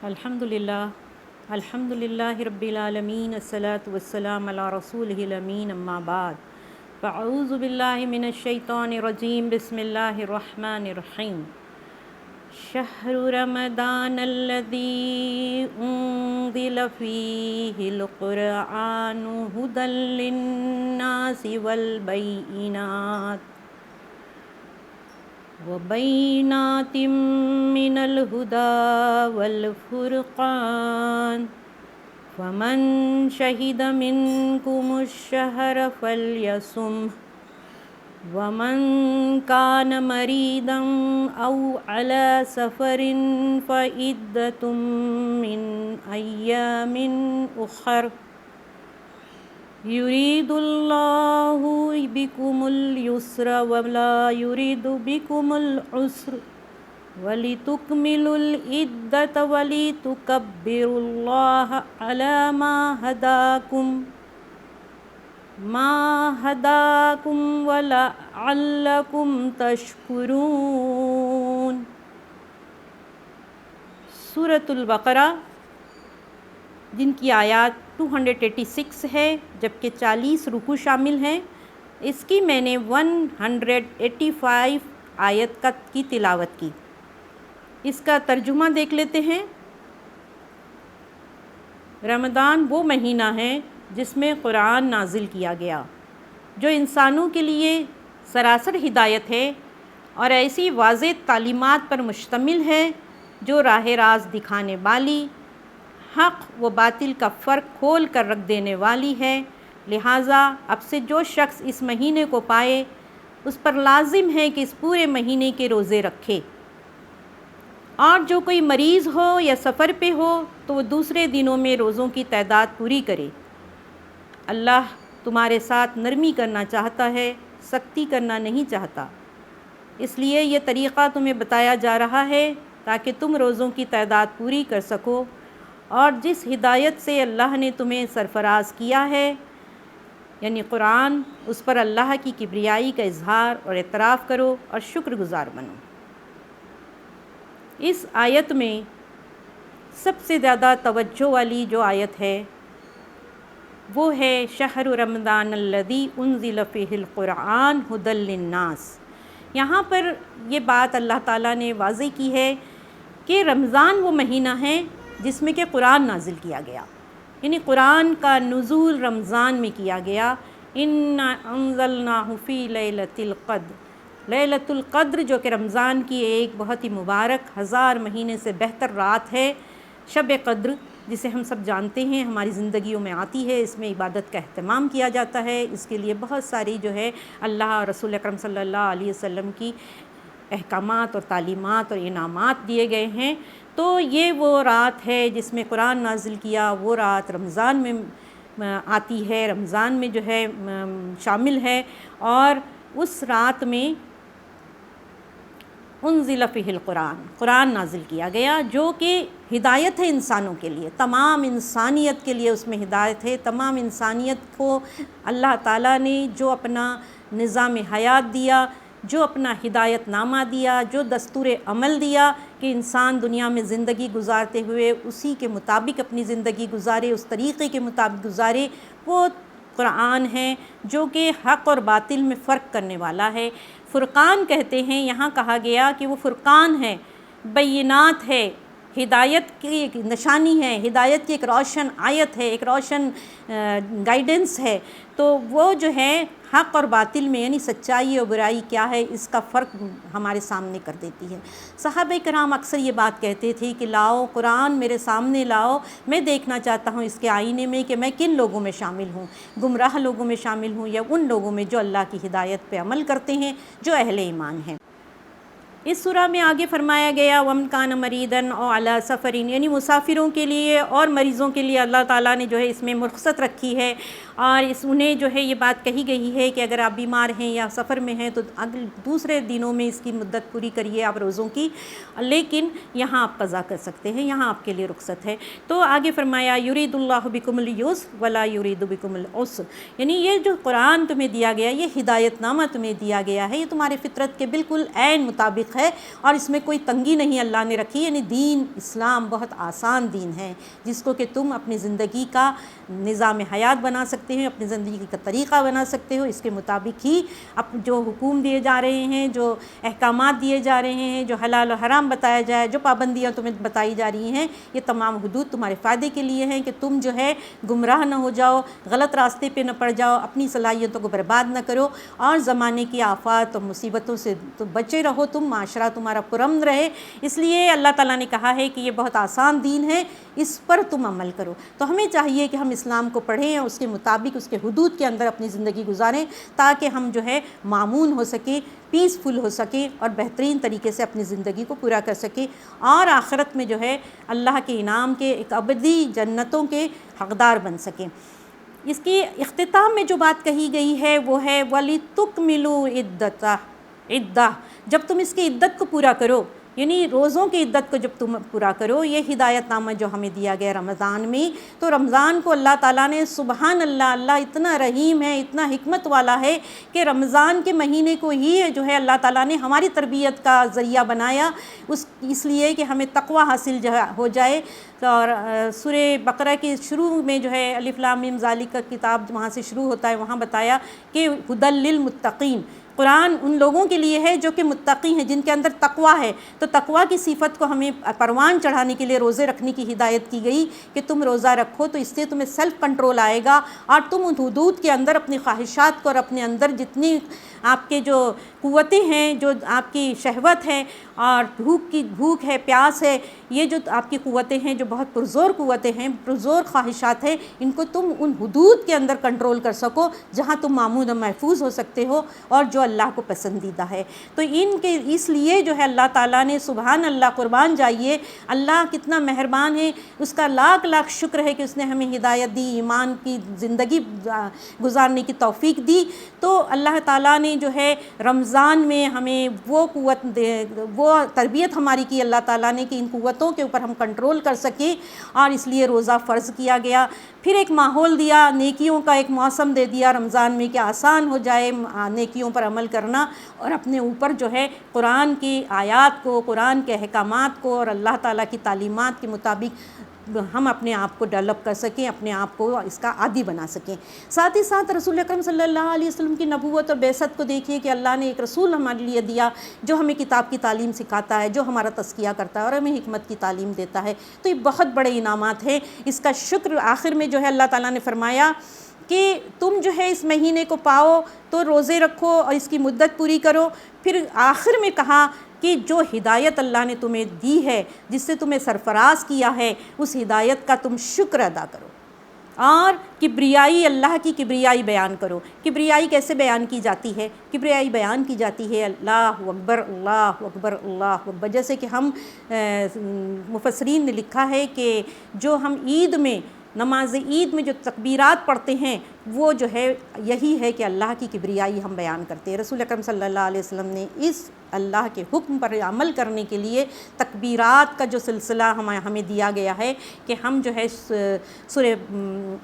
الحمد للہ رب العالمین الصلاۃ والسلام علی رسولہ الامین اما بعد فاعوذ باللہ من الشیطان الرجیم بسم اللہ الرحمن الرحیم شہر رمضان الذی انزل فیہ القرآن ھدی للناس والبینات وبینات من الہدی والفرقان فمن شہد منکم الشہر فلیصمہ ومن کان مریضا او علی سفر فعدۃ من ایام اخر یرید اللہ بکم الیسر ولا یرید بکم العسر وَلِتُكْمِلُوا الْعِدَّةَ وَلِتُكَبِّرُوا اللَّهَ عَلَى مَا هَدَاكُمْ وَلَعَلَّكُمْ تَشْكُرُونَ۔ سورۃ البقرہ جن کی آیات 286 ہے جبکہ 40 رکوع شامل ہیں، اس کی میں نے 185 آیت کی تلاوت کی۔ اس کا ترجمہ دیکھ لیتے ہیں۔ رمضان وہ مہینہ ہے جس میں قرآن نازل کیا گیا، جو انسانوں کے لیے سراسر ہدایت ہے اور ایسی واضح تعلیمات پر مشتمل ہے جو راہ راست دکھانے والی، حق و باطل کا فرق کھول کر رکھ دینے والی ہے۔ لہٰذا اب سے جو شخص اس مہینے کو پائے اس پر لازم ہے کہ اس پورے مہینے کے روزے رکھے، اور جو کوئی مریض ہو یا سفر پہ ہو تو وہ دوسرے دنوں میں روزوں کی تعداد پوری کرے۔ اللہ تمہارے ساتھ نرمی کرنا چاہتا ہے، سختی کرنا نہیں چاہتا، اس لیے یہ طریقہ تمہیں بتایا جا رہا ہے تاکہ تم روزوں کی تعداد پوری کر سکو، اور جس ہدایت سے اللہ نے تمہیں سرفراز کیا ہے یعنی قرآن، اس پر اللہ کی کبریائی کا اظہار اور اعتراف کرو اور شکر گزار بنو۔ اس آیت میں سب سے زیادہ توجہ والی جو آیت ہے وہ ہے شہر رمضان الذی انزل فیہ القرآن ھدی للناس۔ یہاں پر یہ بات اللہ تعالیٰ نے واضح کی ہے کہ رمضان وہ مہینہ ہے جس میں کہ قرآن نازل کیا گیا، یعنی قرآن کا نزول رمضان میں کیا گیا۔ اِنَّا أَنزَلْنَاهُ فِي لَيْلَةِ الْقَدْرِ، لیلۃ القدر جو کہ رمضان کی ایک بہت ہی مبارک 1000 مہینے سے بہتر رات ہے، شب قدر جسے ہم سب جانتے ہیں، ہماری زندگیوں میں آتی ہے، اس میں عبادت کا اہتمام کیا جاتا ہے، اس کے لیے بہت ساری جو ہے اللہ اور رسول اکرم صلی اللہ علیہ وسلم کی احکامات اور تعلیمات اور انعامات دیے گئے ہیں۔ تو یہ وہ رات ہے جس میں قرآن نازل کیا، وہ رات رمضان میں آتی ہے، رمضان میں جو ہے شامل ہے، اور اس رات میں انزل فیہ القرآن، قرآن نازل کیا گیا جو کہ ہدایت ہے انسانوں کے لیے، تمام انسانیت کے لیے اس میں ہدایت ہے۔ تمام انسانیت کو اللہ تعالیٰ نے جو اپنا نظام حیات دیا، جو اپنا ہدایت نامہ دیا، جو دستور عمل دیا کہ انسان دنیا میں زندگی گزارتے ہوئے اسی کے مطابق اپنی زندگی گزارے، اس طریقے کے مطابق گزارے، وہ قرآن ہے جو کہ حق اور باطل میں فرق کرنے والا ہے۔ فرقان کہتے ہیں، یہاں کہا گیا کہ وہ فرقان ہے، بینات ہے، ہدایت کی ایک نشانی ہے، ہدایت کی ایک روشن آیت ہے، ایک روشن گائیڈنس ہے۔ تو وہ جو ہے حق اور باطل میں یعنی سچائی اور برائی کیا ہے اس کا فرق ہمارے سامنے کر دیتی ہے۔ صحابہ کرام اکثر یہ بات کہتے تھے کہ لاؤ قرآن میرے سامنے لاؤ، میں دیکھنا چاہتا ہوں اس کے آئینے میں کہ میں کن لوگوں میں شامل ہوں، گمراہ لوگوں میں شامل ہوں یا ان لوگوں میں جو اللہ کی ہدایت پہ عمل کرتے ہیں، جو اہل ایمان ہیں۔ اس سورہ میں آگے فرمایا گیا وَمَنْ كَانَ مَرِيضًا أَوْ عَلَى سَفَرٍ، یعنی مسافروں کے لیے اور مریضوں کے لیے اللہ تعالیٰ نے جو ہے اس میں رخصت رکھی ہے، اور انہیں جو ہے یہ بات کہی گئی ہے کہ اگر آپ بیمار ہیں یا سفر میں ہیں تو دوسرے دنوں میں اس کی مدت پوری کریے آپ روزوں کی، لیکن یہاں آپ قضا کر سکتے ہیں، یہاں آپ کے لیے رخصت ہے۔ تو آگے فرمایا یرید اللہ بکم اليسر ولا یرید بکم العسر، یعنی یہ جو قرآن تمہیں دیا گیا، یہ ہدایت نامہ تمہیں دیا گیا ہے، یہ تمہارے فطرت کے بالکل عین مطابق مطابق ہے اور اس میں کوئی تنگی نہیں اللہ نے رکھی، یعنی دین اسلام بہت آسان دین ہے جس کو کہ تم اپنی زندگی کا نظام حیات بنا سکتے ہو، اپنی زندگی کا طریقہ بنا سکتے ہو، اس کے مطابق ہی جو حکم دیے جا رہے ہیں، جو احکامات دیے جا رہے ہیں، جو حلال و حرام بتایا جائے، جو پابندیاں تمہیں بتائی جا رہی ہیں، یہ تمام حدود تمہارے فائدے کے لیے ہیں کہ تم جو ہے گمراہ نہ ہو جاؤ، غلط راستے پہ نہ پڑ جاؤ، اپنی صلاحیتوں کو برباد نہ کرو اور زمانے کی آفات اور مصیبتوں سے تو بچے رہو، تم معاشرہ تمہارا پرامن رہے۔ اس لیے اللہ تعالیٰ نے کہا ہے کہ یہ بہت آسان دین ہے، اس پر تم عمل کرو۔ تو ہمیں چاہیے کہ ہم اسلام کو پڑھیں اور اس کے مطابق اس کے حدود کے اندر اپنی زندگی گزاریں تاکہ ہم جو ہے مامون ہو سکیں، پیسفل ہو سکیں اور بہترین طریقے سے اپنی زندگی کو پورا کر سکیں اور آخرت میں جو ہے اللہ کے انعام کے ایک ابدی جنتوں کے حقدار بن سکیں۔ اس کی اختتام میں جو بات کہی گئی ہے وہ ہے وَلِتُكْمِلُوا عِدَّةَ، جب تم اس کی عدت کو پورا کرو، یعنی روزوں کی عدت کو جب تم پورا کرو، یہ ہدایت نامہ جو ہمیں دیا گیا رمضان میں، تو رمضان کو اللہ تعالیٰ نے سبحان اللہ، اللہ اتنا رحیم ہے، اتنا حکمت والا ہے کہ رمضان کے مہینے کو ہی جو ہے اللہ تعالیٰ نے ہماری تربیت کا ذریعہ بنایا، اس لیے کہ ہمیں تقوی حاصل ہو جائے۔ اور سورہ بقرہ کے شروع میں جو ہے الف لام میم ذالک کا کتاب وہاں سے شروع ہوتا ہے، وہاں بتایا کہ ہدی للمتقین، قرآن ان لوگوں کے لیے ہے جو کہ متقی ہیں، جن کے اندر تقوی ہے۔ تو تقوی کی صفت کو ہمیں پروان چڑھانے کے لیے روزے رکھنے کی ہدایت کی گئی کہ تم روزہ رکھو تو اس سے تمہیں سیلف کنٹرول آئے گا اور تم ان حدود کے اندر اپنی خواہشات کو اور اپنے اندر جتنی آپ کے جو قوتیں ہیں، جو آپ کی شہوت ہے اور بھوک ہے، پیاس ہے، یہ جو آپ کی قوتیں ہیں جو بہت پرزور قوتیں ہیں، پرزور خواہشات ہیں، ان کو تم ان حدود کے اندر کنٹرول کر سکو جہاں تم معمون و محفوظ ہو سکتے ہو اور جو اللہ کو پسندیدہ ہے۔ تو ان کے اس لیے جو ہے اللہ تعالیٰ نے سبحان اللہ، قربان جائیے، اللہ کتنا مہربان ہے، اس کا لاکھ لاکھ شکر ہے کہ اس نے ہمیں ہدایت دی، ایمان کی زندگی گزارنے کی توفیق دی۔ تو اللہ تعالیٰ نے جو ہے رمضان میں ہمیں وہ قوت وہ تربیت ہماری کی اللہ تعالیٰ نے کہ ان قوتوں کے اوپر ہم کنٹرول کر سکیں اور اس لیے روزہ فرض کیا گیا۔ پھر ایک ماحول دیا، نیکیوں کا ایک موسم دے دیا رمضان میں کہ آسان ہو جائے نیکیوں پر عمل کرنا اور اپنے اوپر جو ہے قرآن کی آیات کو، قرآن کے احکامات کو اور اللہ تعالیٰ کی تعلیمات کے مطابق ہم اپنے آپ کو ڈیولپ کر سکیں، اپنے آپ کو اس کا عادی بنا سکیں۔ ساتھ ہی ساتھ رسول اکرم صلی اللہ علیہ وسلم کی نبوت اور بعثت کو دیکھیے کہ اللہ نے ایک رسول ہمارے لیے دیا جو ہمیں کتاب کی تعلیم سکھاتا ہے، جو ہمارا تزکیہ کرتا ہے اور ہمیں حکمت کی تعلیم دیتا ہے۔ تو یہ بہت بڑے انعامات ہیں، اس کا شکر آخر میں جو ہے اللہ تعالیٰ نے فرمایا کہ تم جو ہے اس مہینے کو پاؤ تو روزے رکھو اور اس کی مدت پوری کرو۔ پھر آخر میں کہا کہ جو ہدایت اللہ نے تمہیں دی ہے، جس سے تمہیں سرفراز کیا ہے، اس ہدایت کا تم شکر ادا کرو اور کبریائی، اللہ کی کبریائی بیان کرو۔ کبریائی کیسے بیان کی جاتی ہے؟ کبریائی بیان کی جاتی ہے اللہ اکبر، اللہ اکبر، اللہ اکبر۔ جیسے کہ ہم مفسرین نے لکھا ہے کہ جو ہم عید میں، نماز عید میں جو تکبیرات پڑھتے ہیں وہ جو ہے یہی ہے کہ اللہ کی کبریائی ہم بیان کرتے ہیں۔ رسول اکرم صلی اللہ علیہ وسلم نے اس اللہ کے حکم پر عمل کرنے کے لیے تکبیرات کا جو سلسلہ ہمیں دیا گیا ہے کہ ہم جو ہے سورہ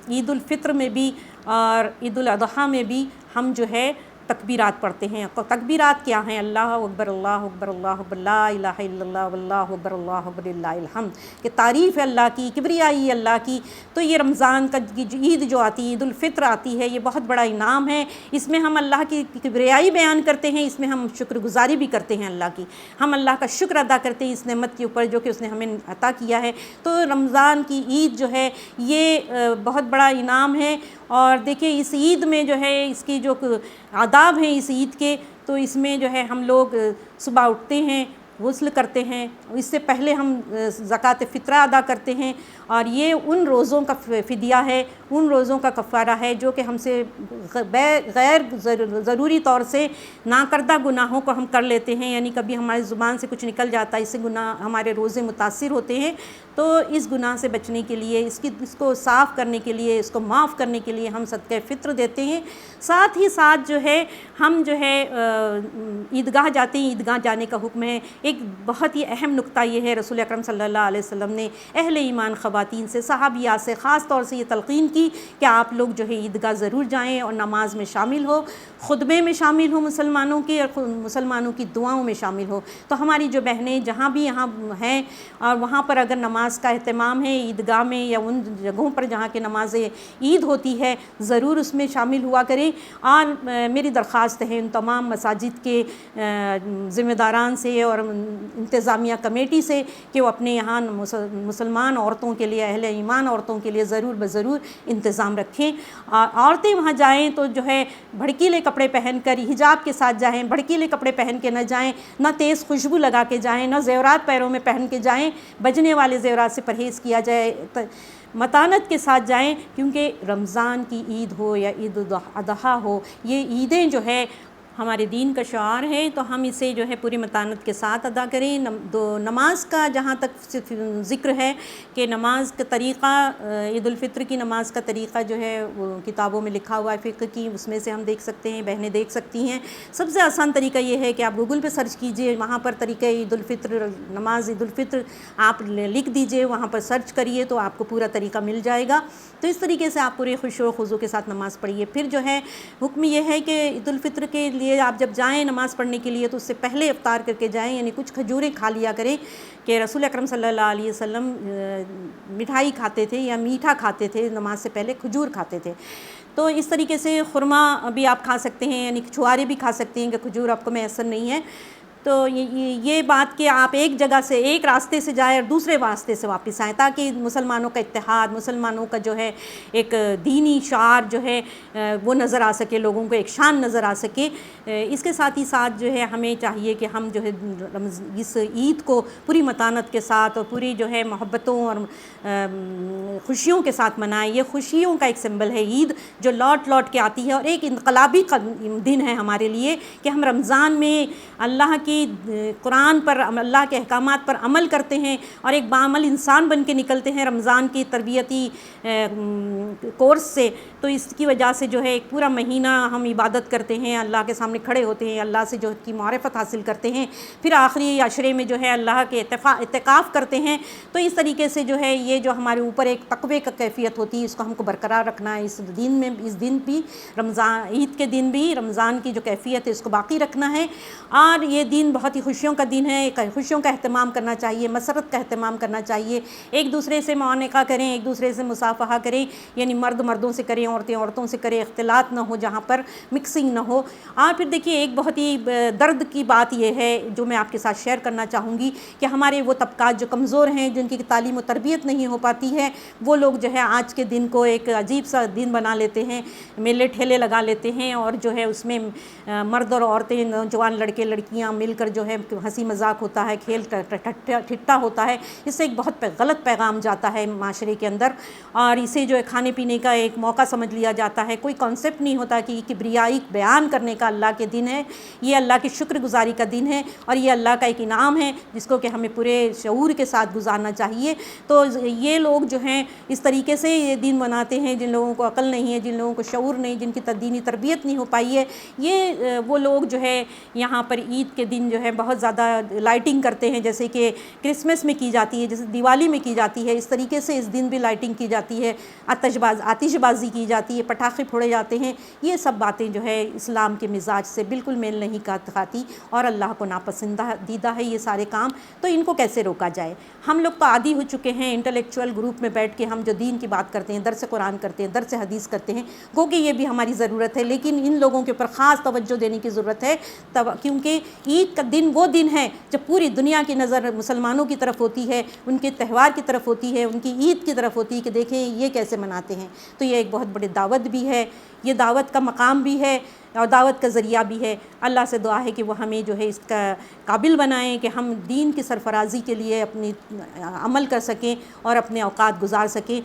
عید الفطر میں بھی اور عید الاضحیٰ میں بھی ہم جو ہے تکبیرات پڑھتے ہیں۔ تکبیرات کیا ہیں؟ اللہ اکبر، اللہ اکبر، اللہ اکبر، لا الہ الا اللہ، واللہ اکبر، اللہ اکبر، للہ الحمد، کہ تعریف ہے اللہ کی، کبریائی اللہ کی۔ تو یہ رمضان کا عید جو آتی ہے، عید الفطر آتی ہے، یہ بہت بڑا انعام ہے۔ اس میں ہم اللہ کی کبریائی بیان کرتے ہیں، اس میں ہم شکر گزاری بھی کرتے ہیں اللہ کی، ہم اللہ کا شکر ادا کرتے ہیں اس نعمت کے اوپر جو کہ اس نے ہمیں عطا کیا ہے۔ تو رمضان کی عید جو ہے یہ بہت بڑا انعام ہے۔ اور دیکھیے اس عید میں جو ہے اس کی جو آداب ہیں اس عید کے، تو اس میں جو ہے ہم لوگ صبح اٹھتے ہیں، غسل کرتے ہیں، اس سے پہلے ہم زکوٰۃ فطرہ ادا کرتے ہیں اور یہ ان روزوں کا فدیہ ہے، ان روزوں کا کفارہ ہے جو کہ ہم سے غیر ضروری طور سے ناکردہ گناہوں کو ہم کر لیتے ہیں، یعنی کبھی ہماری زبان سے کچھ نکل جاتا ہے، اس سے گناہ ہمارے روزے متاثر ہوتے ہیں۔ تو اس گناہ سے بچنے کے لیے، اس کو صاف کرنے کے لیے، اس کو معاف کرنے کے لیے ہم صدقہ فطر دیتے ہیں۔ ساتھ ہی ساتھ جو ہے ہم جو ہے عیدگاہ جاتے ہیں، عیدگاہ جانے کا حکم ہے۔ ایک بہت ہی اہم نقطہ یہ ہے، رسول اکرم صلی اللہ علیہ وسلم نے اہل ایمان خواتین سے، صحابیات سے خاص طور سے یہ تلقین کی کہ آپ لوگ جو ہے عیدگاہ ضرور جائیں اور نماز میں شامل ہو، خطبے میں شامل ہو مسلمانوں کے، اور مسلمانوں کی دعاؤں میں شامل ہو۔ تو ہماری جو بہنیں جہاں بھی یہاں ہیں اور وہاں پر اگر نماز کا اہتمام ہے عیدگاہ میں یا ان جگہوں پر جہاں کہ نماز عید ہوتی ہے، ضرور اس میں شامل ہوا کریں۔ اور میری درخواست ہے ان تمام مساجد کے ذمہ داران سے اور انتظامیہ کمیٹی سے کہ وہ اپنے یہاں مسلمان عورتوں کے لیے، اہل ایمان عورتوں کے لیے ضرور بضرور انتظام رکھیں۔ عورتیں وہاں جائیں تو جو ہے بھڑکیلے کپڑے پہن کر، حجاب کے ساتھ جائیں، بھڑکیلے کپڑے پہن کے نہ جائیں، نہ تیز خوشبو لگا کے جائیں، نہ زیورات پیروں میں پہن کے جائیں، بجنے والے زیورات سے پرہیز کیا جائے، متانت کے ساتھ جائیں، کیونکہ رمضان کی عید ہو یا عید الاضحیٰ ہو، یہ عیدیں جو ہے ہمارے دین کا شعار ہے، تو ہم اسے جو ہے پوری متانت کے ساتھ ادا کریں۔ نماز کا جہاں تک ذکر ہے کہ نماز کا طریقہ، عید الفطر کی نماز کا طریقہ جو ہے وہ کتابوں میں لکھا ہوا ہے فقہ کی، اس میں سے ہم دیکھ سکتے ہیں، بہنیں دیکھ سکتی ہیں۔ سب سے آسان طریقہ یہ ہے کہ آپ گوگل پہ سرچ کیجئے، وہاں پر طریقہ عید الفطر، نماز عید الفطر آپ لکھ دیجئے، وہاں پر سرچ کریے تو آپ کو پورا طریقہ مل جائے گا۔ تو اس طریقے سے آپ پورے خشوع و خضوع کے ساتھ نماز پڑھیے۔ پھر جو ہے حکم یہ ہے کہ عید الفطر کے لیے آپ جب جائیں نماز پڑھنے کے لیے تو اس سے پہلے افطار کر کے جائیں، یعنی کچھ کھجوریں کھا لیا کریں، کہ رسول اکرم صلی اللہ علیہ وسلم مٹھائی کھاتے تھے یا میٹھا کھاتے تھے، نماز سے پہلے کھجور کھاتے تھے۔ تو اس طریقے سے خرما بھی آپ کھا سکتے ہیں، یعنی چھوارے بھی کھا سکتے ہیں کہ کھجور آپ کو میسر نہیں ہے۔ تو یہ بات کہ آپ ایک جگہ سے، ایک راستے سے جائیں اور دوسرے راستے سے واپس آئیں، تاکہ مسلمانوں کا اتحاد، مسلمانوں کا جو ہے ایک دینی شعار جو ہے وہ نظر آ سکے، لوگوں کو ایک شان نظر آ سکے۔ اس کے ساتھ ہی ساتھ جو ہے ہمیں چاہیے کہ ہم جو ہے اس عید کو پوری متانت کے ساتھ اور پوری جو ہے محبتوں اور خوشیوں کے ساتھ منائیں۔ یہ خوشیوں کا ایک سمبل ہے عید، جو لوٹ لوٹ کے آتی ہے، اور ایک انقلابی دن ہے ہمارے لیے کہ ہم رمضان میں اللہ کی قرآن پر، اللہ کے احکامات پر عمل کرتے ہیں اور ایک باعمل انسان بن کے نکلتے ہیں رمضان کی تربیتی کورس سے۔ تو اس کی وجہ سے جو ہے ایک پورا مہینہ ہم عبادت کرتے ہیں، اللہ کے سامنے کھڑے ہوتے ہیں، اللہ سے جو کی معرفت حاصل کرتے ہیں، پھر آخری عشرے میں جو ہے اللہ کے اعتکاف کرتے ہیں۔ تو اس طریقے سے جو ہے یہ جو ہمارے اوپر ایک تقوی کا کیفیت ہوتی ہے، اس کو ہم کو برقرار رکھنا ہے اس دن میں، اس دن بھی، رمضان عید کے دن بھی رمضان کی جو کیفیت ہے اس کو باقی رکھنا ہے۔ اور یہ دن بہت ہی خوشیوں کا دن ہے، خوشیوں کا اہتمام کرنا چاہیے، مسرت کا اہتمام کرنا چاہیے، ایک دوسرے سے معانقہ کریں، ایک دوسرے سے مصافحہ کریں، یعنی مرد مردوں سے کریں، عورتیں عورتوں سے کریں، اختلاط نہ ہو، جہاں پر مکسنگ نہ ہو۔ اور پھر دیکھیے ایک بہت ہی درد کی بات یہ ہے جو میں آپ کے ساتھ شیئر کرنا چاہوں گی کہ ہمارے وہ طبقات جو کمزور ہیں، جن کی تعلیم و تربیت نہیں ہو پاتی ہے، وہ لوگ جو ہے آج کے دن کو ایک عجیب سا دن بنا لیتے ہیں، میلے ٹھیلے لگا لیتے ہیں، اور جو ہے اس میں مرد اور عورتیں، نوجوان لڑکے لڑکیاں مل کر جو ہے ہنسی مذاق ہوتا ہے، کھیل ٹھٹا ہوتا ہے۔ اس سے ایک بہت غلط پیغام جاتا ہے معاشرے کے اندر، اور اسے جو ہے کھانے پینے کا ایک موقع سمجھ لیا جاتا ہے۔ کوئی کانسیپٹ نہیں ہوتا کہ یہ کبریائی بیان کرنے کا اللہ کے دن ہے، یہ اللہ کی شکر گزاری کا دن ہے، اور یہ اللہ کا ایک انعام ہے جس کو کہ ہمیں پورے شعور کے ساتھ گزارنا چاہیے۔ تو یہ لوگ جو ہیں اس طریقے سے یہ دن مناتے ہیں، جن لوگوں کو عقل نہیں ہے، جن لوگوں کو شعور نہیں، جن کی دینی تربیت نہیں ہو پائی ہے، یہ وہ لوگ جو ہے یہاں پر عید کے دن جو ہے بہت زیادہ لائٹنگ کرتے ہیں، جیسے کہ کرسمس میں کی جاتی ہے، جیسے دیوالی میں کی جاتی ہے، اس طریقے سے اس دن بھی لائٹنگ کی جاتی ہے، آتش بازی کی جاتی ہے، پٹاخے پھوڑے جاتے ہیں۔ یہ سب باتیں جو ہے اسلام کے مزاج سے بالکل میل نہیں کھاتی اور اللہ کو ناپسندیدہ ہے یہ سارے کام۔ تو ان کو کیسے روکا جائے؟ ہم لوگ تو عادی ہو چکے ہیں انٹلیکچوئل گروپ میں بیٹھ کے ہم جو دین کی بات کرتے ہیں، درس قرآن کرتے ہیں، درس حدیث کرتے ہیں، گو کہ یہ بھی ہماری ضرورت ہے، لیکن ان لوگوں کے اوپر خاص توجہ دینے کی ضرورت ہے، کیونکہ عید کا دن وہ دن ہے جب پوری دنیا کی نظر مسلمانوں کی طرف ہوتی ہے، ان کے تہوار کی طرف ہوتی ہے، ان کی عید کی طرف ہوتی ہے کہ دیکھیں یہ کیسے مناتے ہیں۔ تو یہ ایک بہت بڑی دعوت بھی ہے، یہ دعوت کا مقام بھی ہے اور دعوت کا ذریعہ بھی ہے۔ اللہ سے دعا ہے کہ وہ ہمیں جو ہے اس کا قابل بنائیں کہ ہم دین کی سرفرازی کے لیے اپنی عمل کر سکیں اور اپنے اوقات گزار سکیں۔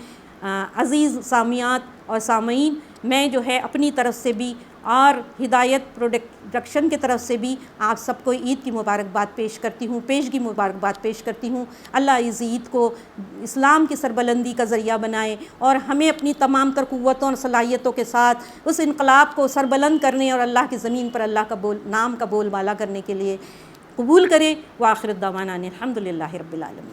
عزیز سامعات اور سامعین، میں جو ہے اپنی طرف سے بھی اور ہدایت پروڈکشن کی طرف سے بھی آپ سب کو عید کی مبارکباد پیش کرتی ہوں، پیشگی مبارکباد پیش کرتی ہوں۔ اللہ اس عید کو اسلام کی سربلندی کا ذریعہ بنائے اور ہمیں اپنی تمام تر قوتوں اور صلاحیتوں کے ساتھ اس انقلاب کو سربلند کرنے اور اللہ کی زمین پر اللہ کا نام کا بول بالا کرنے کے لیے قبول کرے۔ وآخر دعوانا الحمدللہ رب العالمین۔